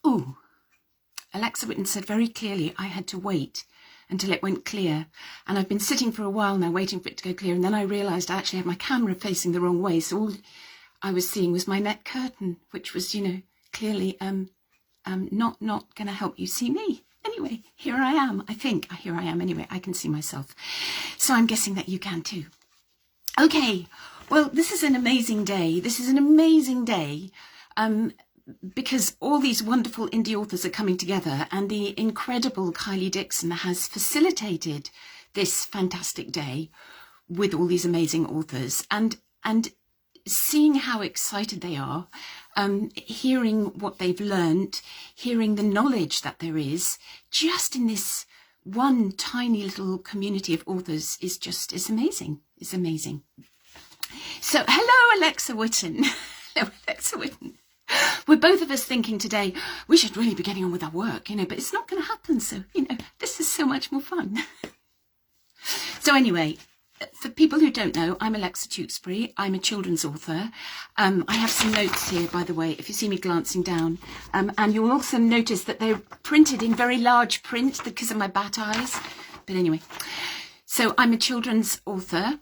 Ooh, Alexa Whitten said very clearly I had to wait until it went clear. And I've been sitting for a while now waiting for it to go clear. And then I realised I actually had my camera facing the wrong way. So all I was seeing was my net curtain, which was, clearly not going to help you see me. Anyway, here I am. Here I am anyway. I can see myself. So I'm guessing that you can too. Okay, well, this is an amazing day. Because all these wonderful indie authors are coming together, and the incredible Kylie Dixon has facilitated this fantastic day with all these amazing authors, and seeing how excited they are, hearing what they've learned, hearing the knowledge that there is just in this one tiny little community of authors is amazing. It's amazing. So hello, Alexa Whitten. Hello, Alexa Whitten. We're both of us thinking today, we should really be getting on with our work, but it's not going to happen. So, this is so much more fun. So anyway, for people who don't know, I'm Alexa Tewkesbury. I'm a children's author. I have some notes here, by the way, if you see me glancing down. And you'll also notice that they're printed in very large print because of my bat eyes. But anyway, so I'm a children's author.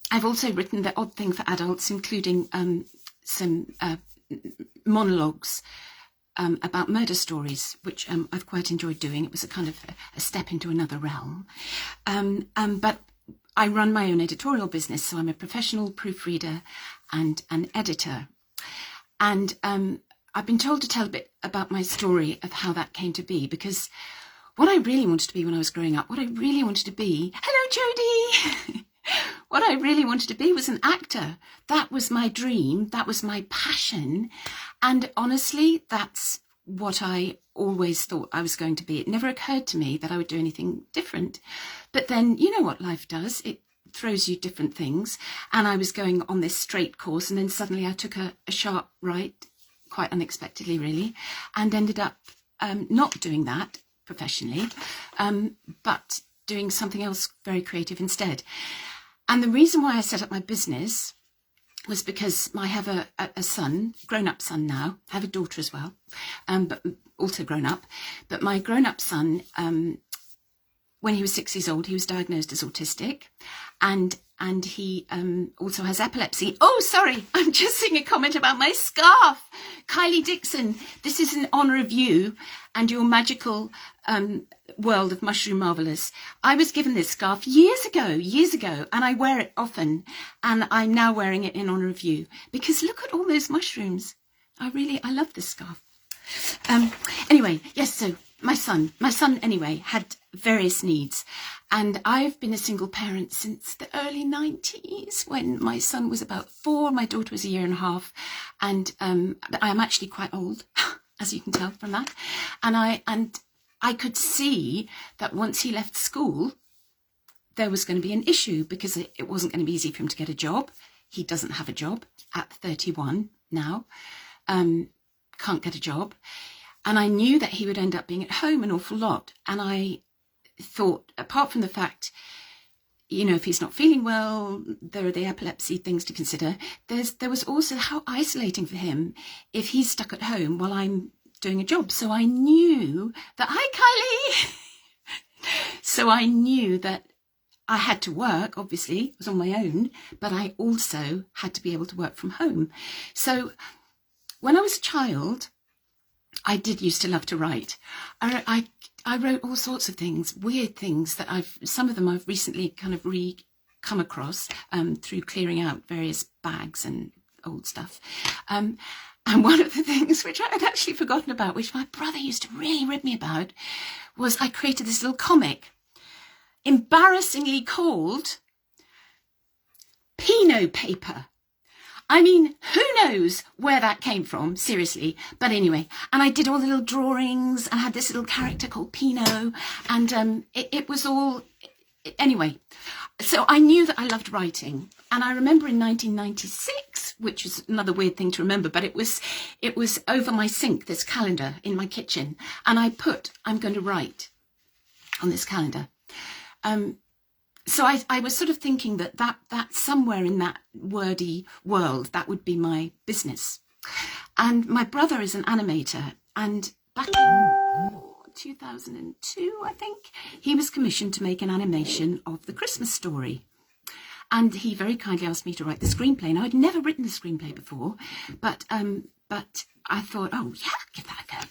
I've also written The Odd Thing for adults, including some monologues about murder stories, which I've quite enjoyed doing. It was a kind of a step into another realm. But I run my own editorial business, so I'm a professional proofreader and an editor. And I've been told to tell a bit about my story of how that came to be, because what I really wanted to be when I was growing up, hello, Jodie! What I really wanted to be was an actor. That was my dream. That was my passion. And honestly, that's what I always thought I was going to be. It never occurred to me that I would do anything different. But then, you know what life does. It throws you different things. And I was going on this straight course, and then suddenly I took a sharp right, quite unexpectedly, really, and ended up not doing that professionally, but doing something else very creative instead. And the reason why I set up my business was because I have a son, grown-up son now. I have a daughter as well, but also grown up. But my grown-up son, when he was 6 years old, he was diagnosed as autistic, and he also has epilepsy. Oh, sorry, I'm just seeing a comment about my scarf. Kylie Dixon, this is in honour of you and your magical world of Mushroom Marvellous. I was given this scarf years ago, and I wear it often, and I'm now wearing it in honour of you, because look at all those mushrooms. I love this scarf. Anyway, yes, so my son anyway had various needs, and I've been a single parent since the early 90s, when my son was about 4, my daughter was a year and a half, and I am actually quite old, as you can tell from that, and I could see that once he left school, there was going to be an issue, because it wasn't going to be easy for him to get a job. He doesn't have a job at 31 now, can't get a job. And I knew that he would end up being at home an awful lot. And I thought, apart from the fact, if he's not feeling well, there are the epilepsy things to consider. There was also how isolating for him if he's stuck at home while I'm doing a job. So I knew that, hi, Kylie. So I knew that I had to work, obviously, it was on my own, but I also had to be able to work from home. So when I was a child, I did used to love to write. I wrote all sorts of things, weird things that some of them I've recently kind of come across through clearing out various bags and old stuff. And one of the things which I had actually forgotten about, which my brother used to really rib me about, was I created this little comic, embarrassingly called Pinot Paper. I mean, who knows where that came from, seriously. But anyway, and I did all the little drawings and had this little character called Pinot, and it was all, anyway. So I knew that I loved writing. And I remember in 1996, which is another weird thing to remember, but it was over my sink, this calendar in my kitchen. And I put, I'm going to write on this calendar. So I was sort of thinking that somewhere in that wordy world, that would be my business. And my brother is an animator, and back in 2002, I think, he was commissioned to make an animation of The Christmas Story. And he very kindly asked me to write the screenplay. Now, I'd never written the screenplay before, but I thought, oh yeah, give that a go.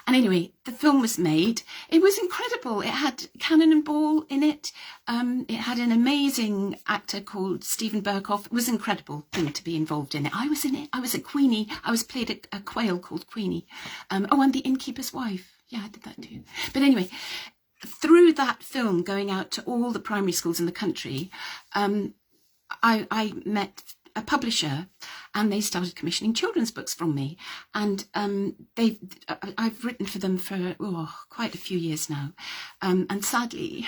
And anyway, the film was made. It was incredible. It had Cannonball in it. It had an amazing actor called Stephen Burkoff. It was an incredible thing to be involved in it. I was in it. I was a Queenie. I was played a quail called Queenie. Oh, and the innkeeper's wife. Yeah, I did that too. But anyway, through that film going out to all the primary schools in the country, I met a publisher, and they started commissioning children's books from me. And I've written for them for quite a few years now. And sadly,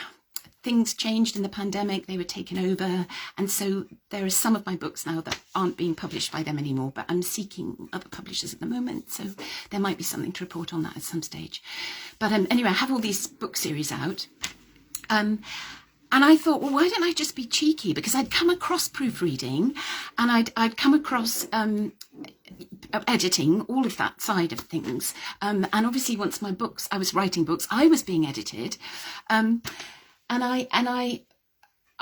things changed in the pandemic. They were taken over. And so there are some of my books now that aren't being published by them anymore, but I'm seeking other publishers at the moment. So there might be something to report on that at some stage. But anyway, I have all these book series out. And I thought, well, why don't I just be cheeky? Because I'd come across proofreading, and I'd come across editing, all of that side of things. And obviously, once I was writing books, I was being edited. And I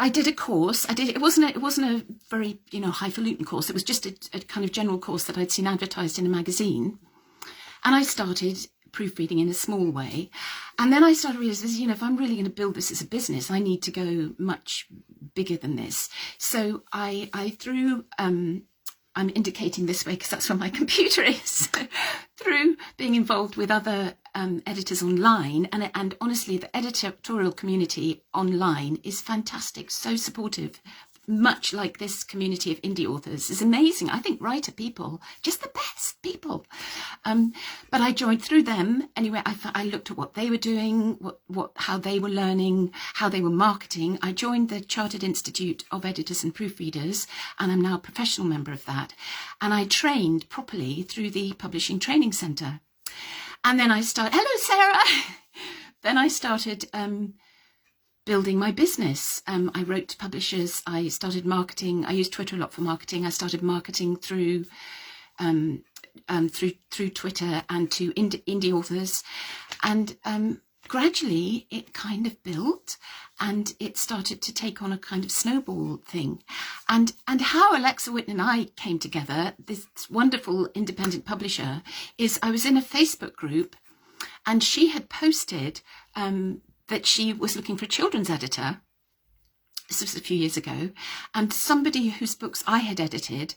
did a course. It wasn't a very highfalutin course. It was just a kind of general course that I'd seen advertised in a magazine, and I started proofreading in a small way. And then I started realizing, if I'm really going to build this as a business, I need to go much bigger than this. So I threw, I'm indicating this way because that's where my computer is, through being involved with other editors online. And honestly, the editorial community online is fantastic, so supportive. Much like this community of indie authors is amazing. I think writer people, just the best people. But I joined through them. Anyway, I looked at what they were doing, how they were learning, how they were marketing. I joined the Chartered Institute of Editors and Proofreaders, and I'm now a professional member of that. And I trained properly through the Publishing Training Centre. And then I started, hello, Sarah. Then I started building my business. I wrote to publishers. I started marketing. I used Twitter a lot for marketing. I started marketing through Twitter and to indie authors, and gradually it kind of built, and it started to take on a kind of snowball thing. And how Alexa Whitten and I came together, this wonderful independent publisher, is I was in a Facebook group, and she had posted that she was looking for a children's editor. This was a few years ago, and somebody whose books I had edited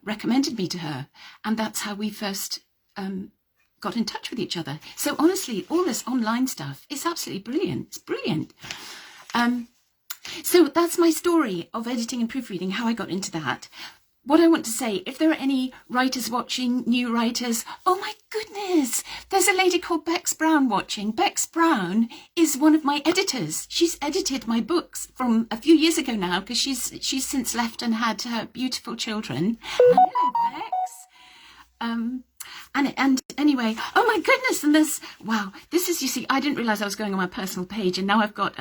recommended me to her, and that's how we first got in touch with each other. So honestly, all this online stuff is absolutely brilliant. It's brilliant. So that's my story of editing and proofreading, how I got into that. What I want to say, if there are any writers watching, new writers, oh my goodness, there's a lady called Bex Brown watching. Bex Brown is one of my editors. She's edited my books from a few years ago now, because she's since left and had her beautiful children. Hello, Bex. And anyway, oh my goodness, and there's, wow, this is, you see, I didn't realise I was going on my personal page, and now I've got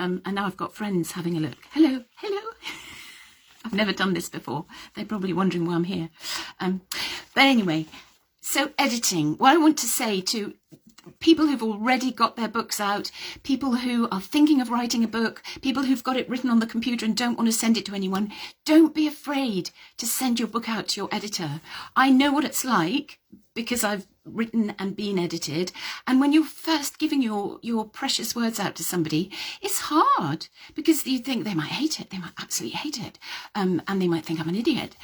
friends having a look. Hello. I've never done this before. They're probably wondering why I'm here. But anyway, so editing. What I want to say to people who've already got their books out, people who are thinking of writing a book, people who've got it written on the computer and don't want to send it to anyone, don't be afraid to send your book out to your editor. I know what it's like, because I've written and been edited, and when you're first giving your precious words out to somebody, it's hard, because you think they might hate it, they might absolutely hate it, and they might think I'm an idiot,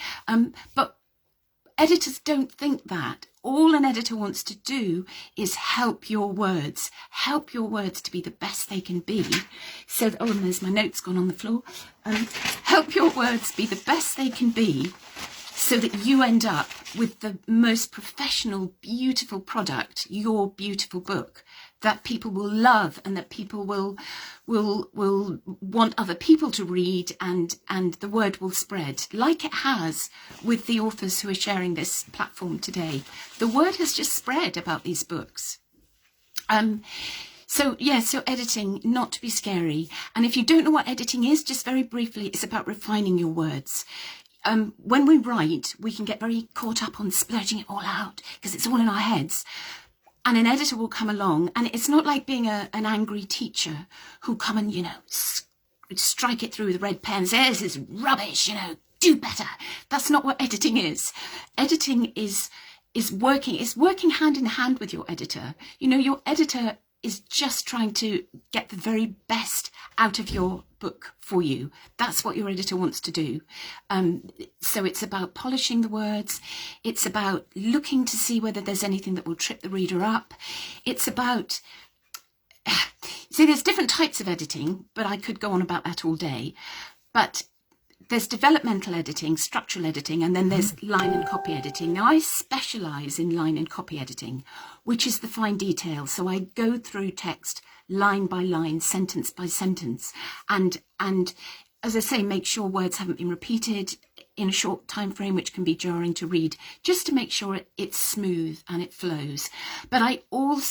but editors don't think that. All an editor wants to do is help your words to be the best they can be. So, oh, and there's my notes gone on the floor. Help your words be the best they can be, so that you end up with the most professional, beautiful product, your beautiful book, that people will love, and that people will want other people to read, and the word will spread, like it has with the authors who are sharing this platform today. The word has just spread about these books. So editing, not to be scary. And if you don't know what editing is, just very briefly, it's about refining your words. When we write, we can get very caught up on splurging it all out, because it's all in our heads. and an editor will come along, and it's not like being an angry teacher who come and, strike it through with red pen and say, this is rubbish, do better. That's not what editing is. Editing is working hand in hand with your editor. Your editor is just trying to get the very best out of your book for you. That's what your editor wants to do. So it's about polishing the words. It's about looking to see whether there's anything that will trip the reader up. It's about, see, there's different types of editing, but I could go on about that all day. But there's developmental editing, structural editing, and then there's line and copy editing. Now, I specialise in line and copy editing, which is the fine detail. So I go through text line by line, sentence by sentence, and as I say, make sure words haven't been repeated in a short time frame, which can be jarring to read, just to make sure it's smooth and it flows. But I will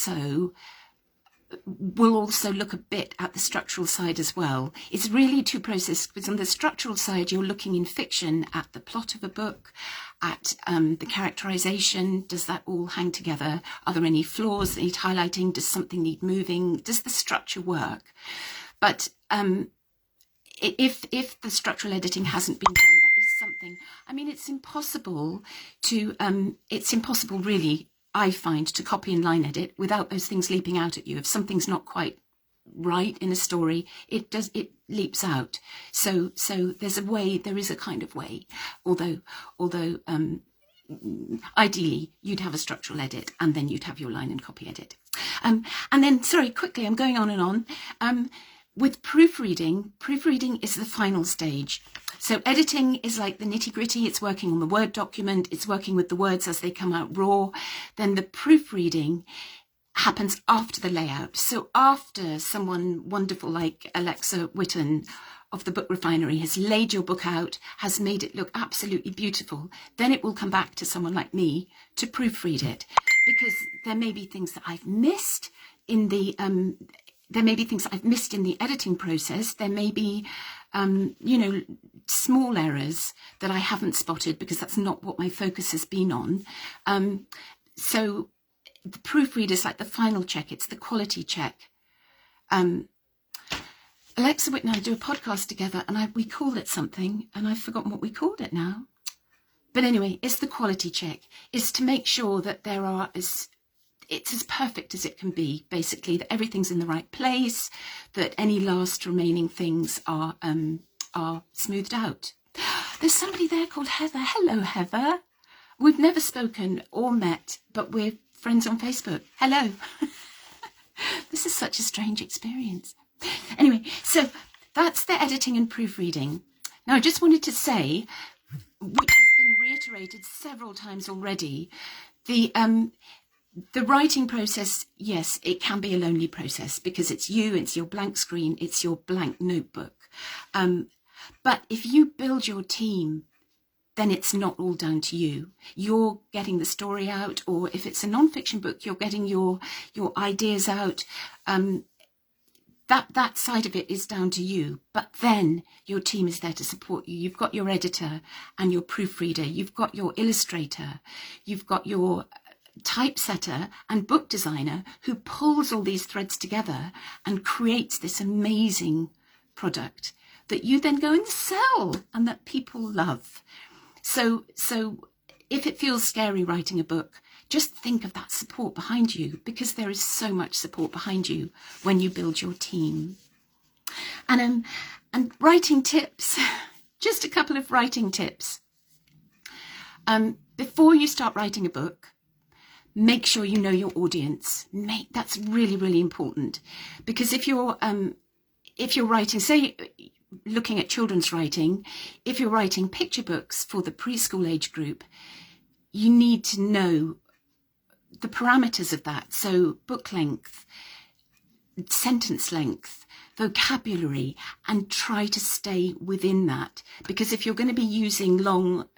also look a bit at the structural side as well. It's really two processes, because on the structural side, you're looking in fiction at the plot of a book, at the characterization. Does that all hang together? Are there any flaws that need highlighting? Does something need moving? Does the structure work? But if the structural editing hasn't been done, that is something, it's impossible really, I find, to copy and line edit without those things leaping out at you. If something's not quite right in a story, it leaps out. So there is a kind of way, although ideally you'd have a structural edit and then you'd have your line and copy edit. And then, sorry, quickly, I'm going on and on. With proofreading is the final stage. So editing is like the nitty-gritty. It's working on the Word document. It's working with the words as they come out raw. Then the proofreading happens after the layout. So after someone wonderful like Alexa Tewkesbury of the Book Refinery has laid your book out, has made it look absolutely beautiful, then it will come back to someone like me to proofread it, because there may be things that I've missed in the editing process. There may be, small errors that I haven't spotted because that's not what my focus has been on. So the proofread is like the final check. It's the quality check. Alexa Tewkesbury and I do a podcast together, and we called it something, and I've forgotten what we called it now. But anyway, it's the quality check. It's to make sure that it's as perfect as it can be, basically, that everything's in the right place, that any last remaining things are smoothed out. There's somebody there called Heather. Hello, Heather. We've never spoken or met, but we're friends on Facebook. Hello. This is such a strange experience. Anyway, so that's the editing and proofreading. Now, I just wanted to say, which has been reiterated several times already, the writing process, yes, it can be a lonely process because it's you, it's your blank screen, it's your blank notebook. But if you build your team, then it's not all down to you. You're getting the story out, or if it's a non-fiction book, you're getting your ideas out. That side of it is down to you. But then your team is there to support you. You've got your editor and your proofreader. You've got your illustrator. You've got your typesetter and book designer who pulls all these threads together and creates this amazing product that you then go and sell and that people love. So if it feels scary writing a book, just think of that support behind you, because there is so much support behind you when you build your team. And writing tips, just a couple of writing tips. Before you start writing a book, make sure you know your audience. That's really, really important, because if you're writing, say, looking at children's writing, if you're writing picture books for the preschool age group, you need to know the parameters of that. So book length, sentence length, vocabulary, and try to stay within that. Because if you're going to be using long,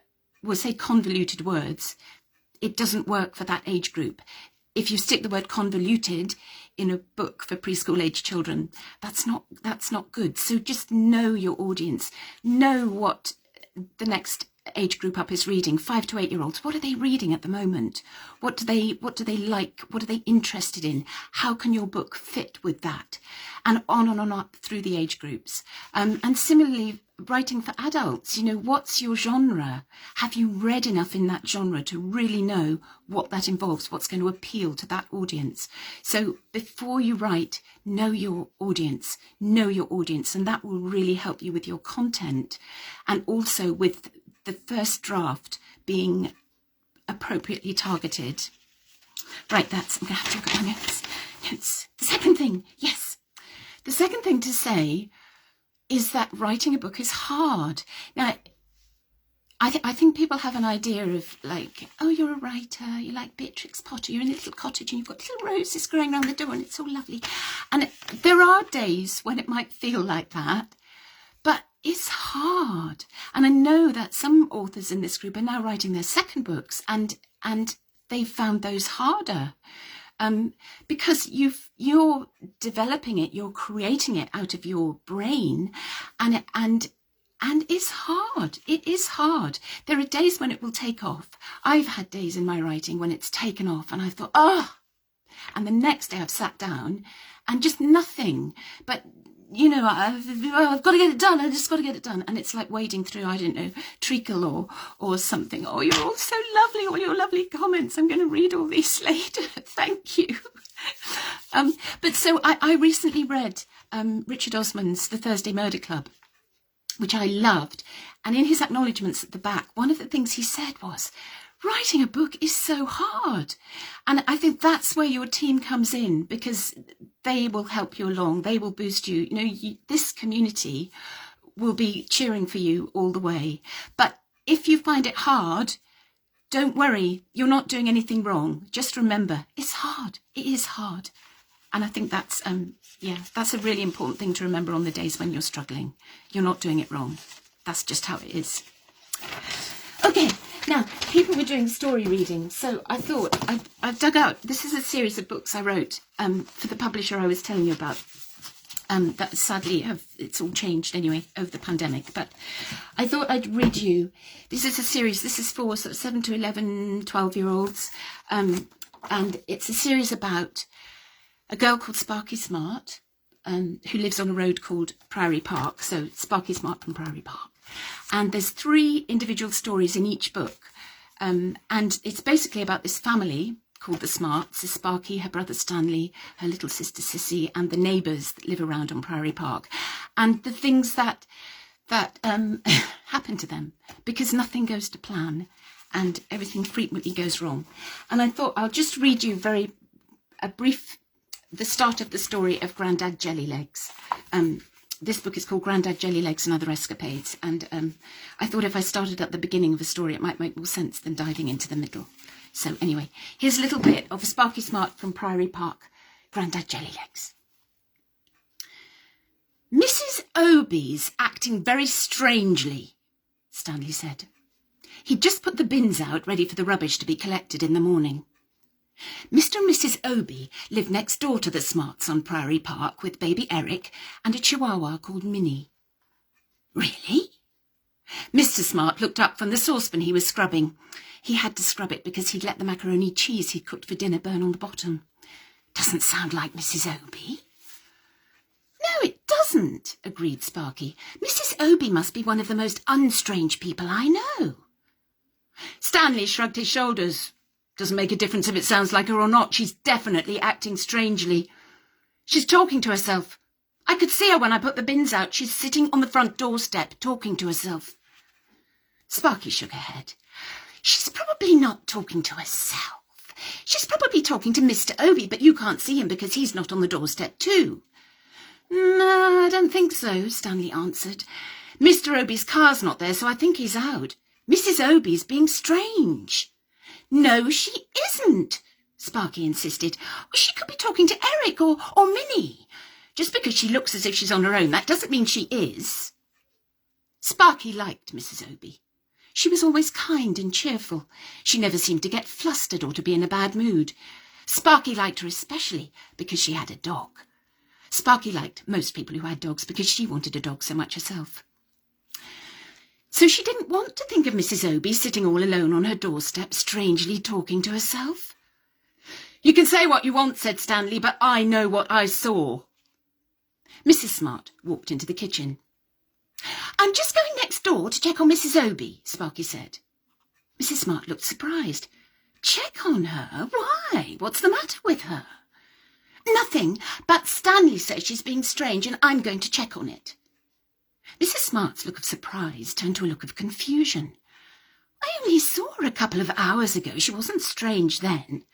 we'll say convoluted words, it doesn't work for that age group. If you stick the word convoluted in a book for preschool age children, that's not good. So just know your audience, know what the next age group up is reading, 5 to 8 year olds. What are they reading at the moment? What do they like? What are they interested in? How can your book fit with that? And on up through the age groups. And similarly, writing for adults, what's your genre? Have you read enough in that genre to really know what that involves, what's going to appeal to that audience? So before you write, know your audience, and that will really help you with your content, and also with the first draft being appropriately targeted. Right, I'm going to have to look at my notes. The second thing to say is that writing a book is hard. Now, I think people have an idea of like, oh, you're a writer, you're like Beatrix Potter, you're in a little cottage and you've got little roses growing around the door and it's all lovely. And there are days when it might feel like that, but it's hard. And I know that some authors in this group are now writing their second books and they've found those harder. Because you're developing it, you're creating it out of your brain, and it's hard. It is hard. There are days when it will take off. I've had days in my writing when it's taken off, and I thought, and the next day I've sat down and just nothing. But I've got to get it done. I just got to get it done. And it's like wading through, I don't know, treacle or something. Oh, you're all so lovely, all your lovely comments. I'm going to read all these later. Thank you. But so I recently read Richard Osman's The Thursday Murder Club, which I loved. And in his acknowledgements at the back, one of the things he said was, writing a book is so hard. And I think that's where your team comes in, because they will help you along. They will boost you. This community will be cheering for you all the way. But if you find it hard, don't worry. You're not doing anything wrong. Just remember, it's hard. It is hard. And I think that's a really important thing to remember on the days when you're struggling. You're not doing it wrong. That's just how it is. Okay. Now, people were doing story reading, so I thought I've dug out. This is a series of books I wrote for the publisher I was telling you about. That sadly it's all changed anyway over the pandemic. But I thought I'd read you. This is a series. This is for sort of 7 to 11, 12-year-olds, and it's a series about a girl called Sparky Smart, who lives on a road called Priory Park. So Sparky Smart from Priory Park. And there's 3 individual stories in each book. And it's basically about this family called the Smarts, so Sparky, her brother Stanley, her little sister Sissy, and the neighbours that live around on Priory Park. And the things that happen to them, because nothing goes to plan and everything frequently goes wrong. And I thought I'll just read you the start of the story of Grandad Jellylegs. This book is called Grandad Jellylegs and Other Escapades, and I thought if I started at the beginning of a story it might make more sense than diving into the middle. So anyway, here's a little bit of Sparky Smart from Priory Park, Grandad Jellylegs. Mrs. Obi's acting very strangely, Stanley said. He'd just put the bins out ready for the rubbish to be collected in the morning. Mr. and Mrs. Obi lived next door to the Smarts on Priory Park with baby Eric and a chihuahua called Minnie. Really? Mr. Smart looked up from the saucepan he was scrubbing. He had to scrub it because he'd let the macaroni cheese he'd cooked for dinner burn on the bottom. Doesn't sound like Mrs. Obi. No, it doesn't, agreed Sparky. Mrs. Obi must be one of the most unstrange people I know. Stanley shrugged his shoulders. Doesn't make a difference if it sounds like her or not. She's definitely acting strangely. She's talking to herself. I could see her when I put the bins out. She's sitting on the front doorstep talking to herself. Sparky shook her head. She's probably not talking to herself. She's probably talking to Mr. Obi, but you can't see him because he's not on the doorstep too. No, I don't think so, Stanley answered. Mr. Obi's car's not there, so I think he's out. Mrs. Obi's being strange. No, she isn't, Sparky insisted. She could be talking to Eric or Minnie. Just because she looks as if she's on her own, that doesn't mean she is. Sparky liked Mrs. Obi. She was always kind and cheerful. She never seemed to get flustered or to be in a bad mood. Sparky liked her especially because she had a dog. Sparky liked most people who had dogs because she wanted a dog so much herself. So she didn't want to think of Mrs. Obi sitting all alone on her doorstep, strangely talking to herself. "You can say what you want," said Stanley, "but I know what I saw." Mrs. Smart walked into the kitchen. "I'm just going next door to check on Mrs. Obi," Sparky said. Mrs. Smart looked surprised. "Check on her? Why? What's the matter with her?" "Nothing, but Stanley says she's being strange and I'm going to check on it." Mrs. Smart's look of surprise turned to a look of confusion. "I only saw her a couple of hours ago. She wasn't strange then."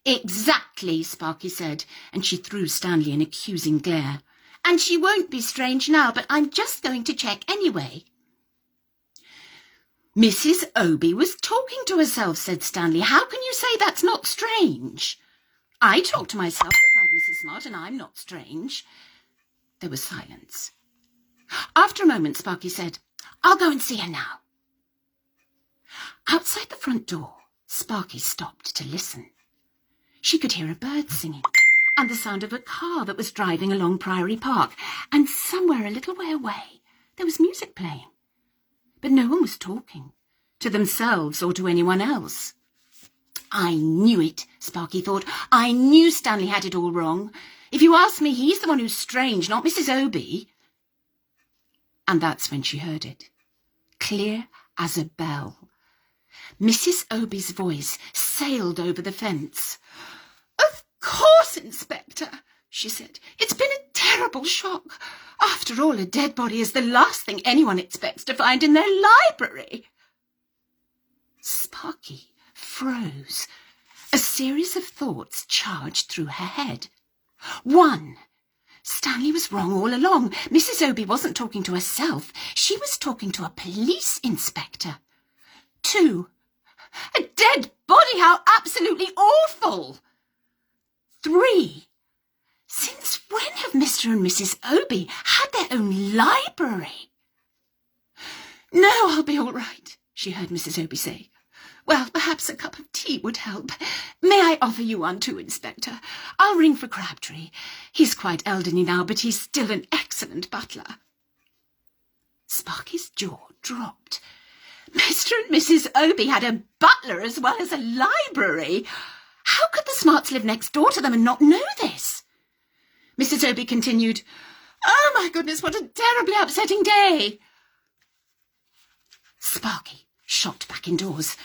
"Exactly," Sparky said, and she threw Stanley an accusing glare. "And she won't be strange now, but I'm just going to check anyway." "Mrs. Obi was talking to herself," said Stanley. "How can you say that's not strange?" "I talk to myself," replied Mrs. Smart, "and I'm not strange." There was silence. After a moment, Sparky said, "I'll go and see her now." Outside the front door, Sparky stopped to listen. She could hear a bird singing and the sound of a car that was driving along Priory Park, and somewhere a little way away there was music playing. But no one was talking, to themselves or to anyone else. "I knew it," Sparky thought. "I knew Stanley had it all wrong. If you ask me, he's the one who's strange, not Mrs. Obi." And that's when she heard it, clear as a bell. Mrs. Obi's voice sailed over the fence. "Of course, Inspector," she said. "It's been a terrible shock. After all, a dead body is the last thing anyone expects to find in their library." Sparky froze. A series of thoughts charged through her head. 1. Stanley was wrong all along. Mrs. Obi wasn't talking to herself. She was talking to a police inspector. 2. A dead body, how absolutely awful. 3. Since when have Mr. and Mrs. Obi had their own library? "No, I'll be all right," she heard Mrs. Obi say. "Well, perhaps a cup of tea would help. May I offer you one too, Inspector? I'll ring for Crabtree. He's quite elderly now, but he's still an excellent butler." Sparky's jaw dropped. Mr. and Mrs. Obi had a butler as well as a library. How could the Smarts live next door to them and not know this? Mrs. Obi continued, "Oh my goodness, what a terribly upsetting day." Sparky shot back indoors.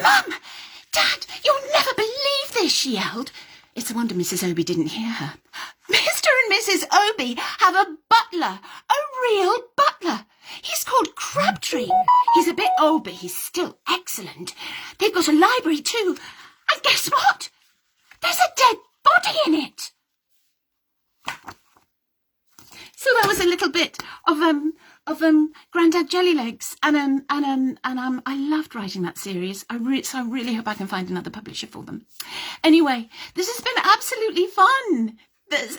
"Mum! Dad! You'll never believe this!" she yelled. It's a wonder Mrs. Obi didn't hear her. "Mr. and Mrs. Obi have a butler, a real butler. He's called Crabtree. He's a bit old, but he's still excellent. They've got a library too. And guess what? There's a dead body in it." So that was a little bit of Grandad Jellylegs, and I loved writing that series. So I really hope I can find another publisher for them. Anyway, this has been absolutely fun.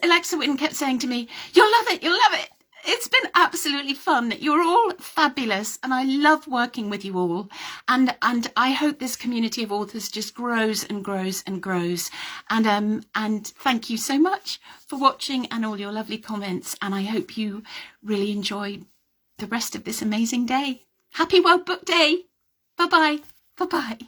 Alexa Witten kept saying to me, "You'll love it, you'll love it." It's been absolutely fun. You're all fabulous, and I love working with you all. And I hope this community of authors just grows and grows and grows. And thank you so much for watching and all your lovely comments. And I hope you really enjoy the rest of this amazing day. Happy World Book Day. Bye-bye. Bye-bye.